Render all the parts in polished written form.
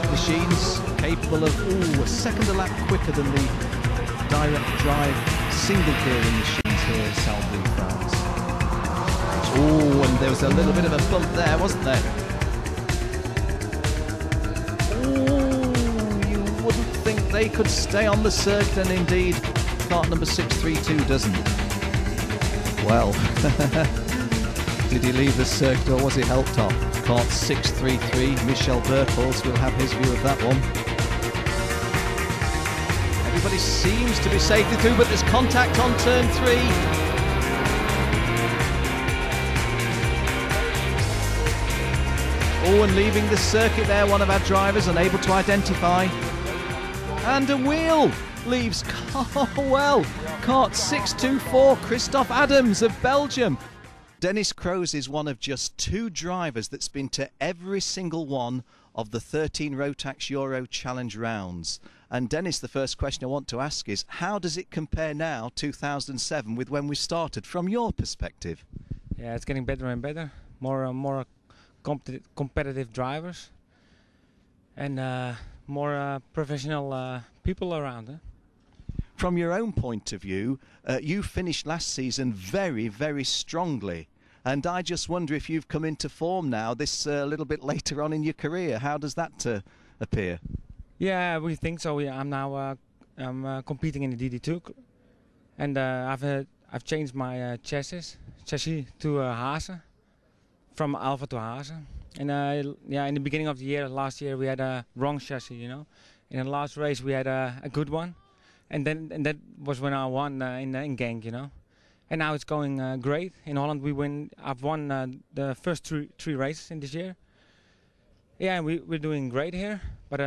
machines capable of a second a lap quicker than the direct drive single gearing machines here in Salbris, France. Oh, and there was a little bit of a bump there, wasn't there? Oh, you wouldn't think they could stay on the circuit, and indeed kart number 632 doesn't. Well, did he leave the circuit or was he helped off? Kart 633, Michel Bertels will have his view of that one. Everybody seems to be safely through, but there's contact on turn 3. Oh, and leaving the circuit there, one of our drivers unable to identify. And a wheel leaves kart 624, Christophe Adams of Belgium. Dennis Kroes is one of just 2 drivers that's been to every single one of the 13 Rotax Euro Challenge rounds. And Dennis, the first question I want to ask is, how does it compare now, 2007, with when we started, from your perspective? Yeah, it's getting better and better. More competitive drivers and more professional people around. Huh? From your own point of view, you finished last season very, very strongly. And I just wonder if you've come into form now, this little bit later on in your career. How does that appear? Yeah, we think so. Yeah, I'm now competing in the DD2, and I've changed my chassis to Haase, from Alfa to Haase. And yeah, in the beginning of the year, last year, we had a wrong chassis, you know. In the last race, we had a good one, and that was when I won in Genk, you know. And now it's going great. In Holland, I've won the first three races in this year. Yeah, and we're doing great here. But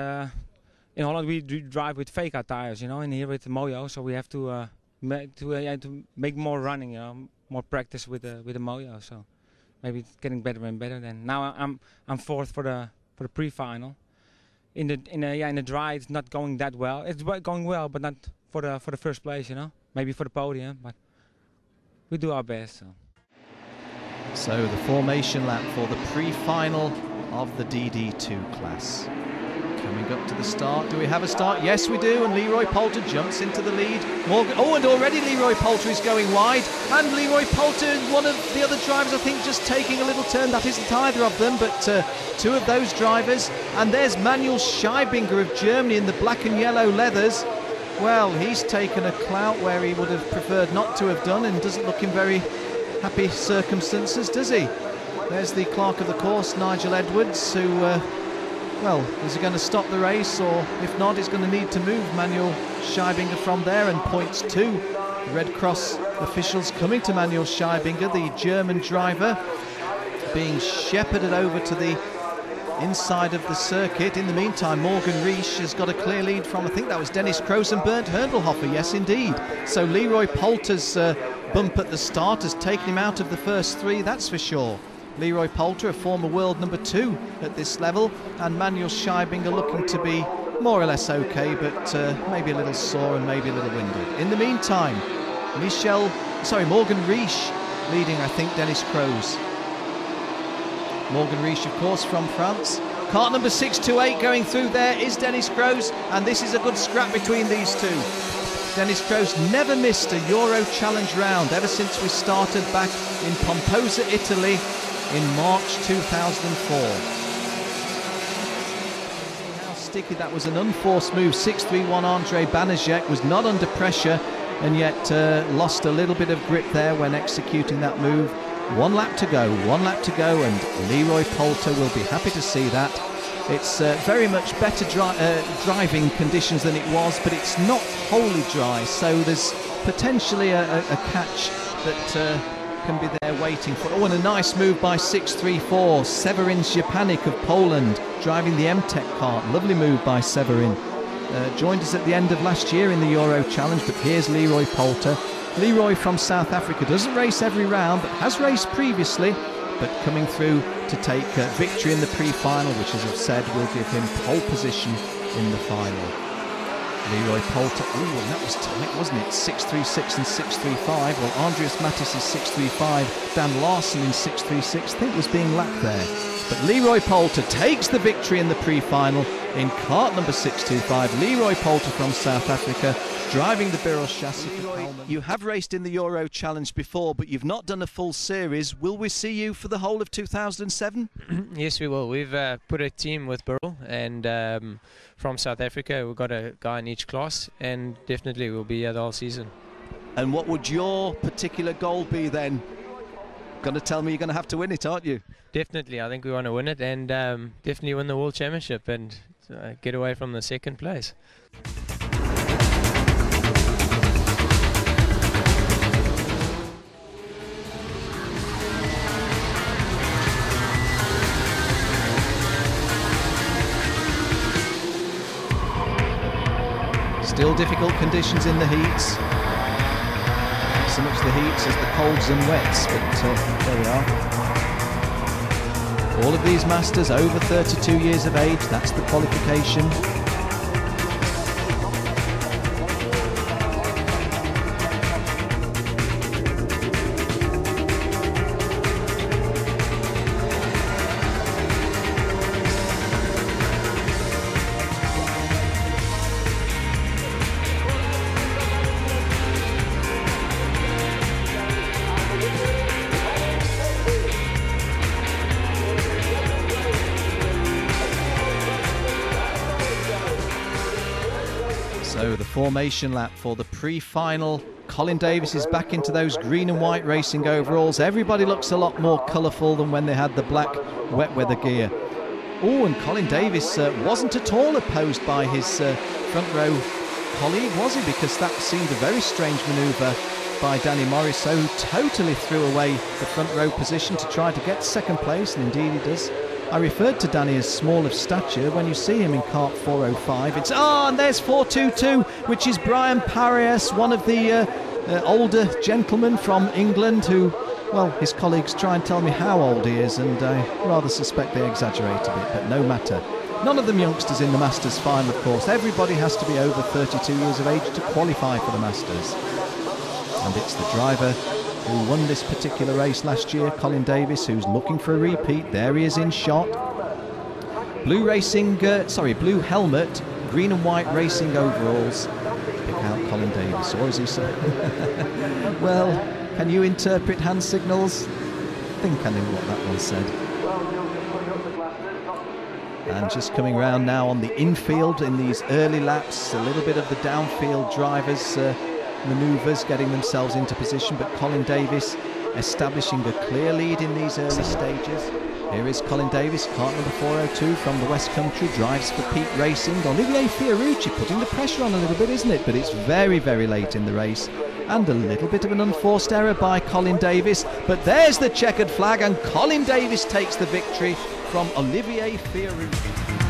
in Holland, we drive with fake out tires, you know, and here with the Mojo, so we have to make more running, you know, more practice with the Mojo. So maybe it's getting better and better. Then now I'm fourth for the pre-final. In the dry, it's not going that well. It's going well, but not for the first place, you know. Maybe for the podium, but we do our best. So the formation lap for the pre-final of the DD2 class. Coming up to the start. Do we have a start? Yes, we do. And Leroy Poulter jumps into the lead. Morgan. Oh, and already Leroy Poulter is going wide. And Leroy Poulter, one of the other drivers, I think, just taking a little turn. That isn't either of them, but 2 of those drivers. And there's Manuel Scheibinger of Germany in the black and yellow leathers. Well, he's taken a clout where he would have preferred not to have done, and doesn't look in very happy circumstances, does he? There's the clerk of the course, Nigel Edwards, who, well, is he going to stop the race, or if not, he's going to need to move Manuel Scheibinger from there, and points to the Red Cross officials coming to Manuel Scheibinger, the German driver, being shepherded over to the inside of the circuit. In the meantime, Morgan Riesch has got a clear lead from, I think that was Dennis Kroes and Bernd Hörndelhofer, yes indeed. So Leroy Poulter's bump at the start has taken him out of the first 3, that's for sure. Leroy Poulter, a former world number 2 at this level, and Manuel Scheibinger looking to be more or less okay, but maybe a little sore and maybe a little winded. In the meantime, Morgan Riesch leading, I think, Dennis Kroes. Morgan Riesch, of course, from France. Kart number 628 going through there is Dennis Kroes, and this is a good scrap between these 2. Dennis Kroes never missed a Euro Challenge round ever since we started back in Pomposa, Italy in March 2004. How sticky that was, an unforced move. 631 André Banajek was not under pressure and yet lost a little bit of grip there when executing that move. 1 lap to go, and Leroy Poulter will be happy to see that. It's very much better driving conditions than it was, but it's not wholly dry, so there's potentially a catch that can be there waiting for. Oh, and a nice move by 634, Severin Szczepanik of Poland, driving the MTech kart. Lovely move by Severin. Joined us at the end of last year in the Euro Challenge, but here's Leroy Poulter. Leroy from South Africa doesn't race every round, but has raced previously, but coming through to take victory in the pre-final, which, as I've said, will give him pole position in the final. Leroy Poulter, ooh, and that was tight, wasn't it? 6.36 and 6.35. Well, Andreas Mattis is 6.35. Dan Larson in 6.36. I think was being lapped there. But Leroy Poulter takes the victory in the pre-final in kart number 625. Leroy Poulter from South Africa, driving the Biros chassis. Leroy, you have raced in the Euro Challenge before, but you've not done a full series. Will we see you for the whole of 2007? Yes, we will. We've put a team with Burl, and from South Africa, we've got a guy in each class, and definitely we'll be here the whole season. And what would your particular goal be then? Going to tell me you're going to have to win it, aren't you? Definitely, I think we want to win it, and definitely win the World Championship and get away from the second place. Still difficult conditions in the heats. Not so much the heats as the colds and wets, but there we are. All of these masters over 32 years of age, that's the qualification. So the formation lap for the pre-final. Colin Davis is back into those green and white racing overalls. Everybody looks a lot more colourful than when they had the black wet weather gear. Oh, and Colin Davis wasn't at all opposed by his front row colleague, was he? Because that seemed a very strange manoeuvre by Danny Morris, who totally threw away the front row position to try to get second place, and indeed he does. I referred to Danny as small of stature. When you see him in kart 405, it's and there's 422, which is Brian Parias, one of the older gentlemen from England who, well, his colleagues try and tell me how old he is, and I rather suspect they exaggerate a bit, but no matter. None of them youngsters in the Masters final, of course. Everybody has to be over 32 years of age to qualify for the Masters. And it's the driver who won this particular race last year, Colin Davis, who's looking for a repeat. There he is in shot. Blue helmet, green and white racing overalls. Pick out Colin Davis, or as he said. Well, can you interpret hand signals? I think I knew what that one said. And just coming round now on the infield in these early laps, a little bit of the downfield drivers' manoeuvres getting themselves into position, but Colin Davis establishing a clear lead in these early stages. Here is Colin Davis, kart number 402 from the West Country, drives for Peak Racing. Olivier Fiorucci putting the pressure on a little bit, isn't it? But it's very, very late in the race. And a little bit of an unforced error by Colin Davis. But there's the checkered flag, and Colin Davis takes the victory from Olivier Fiorucci.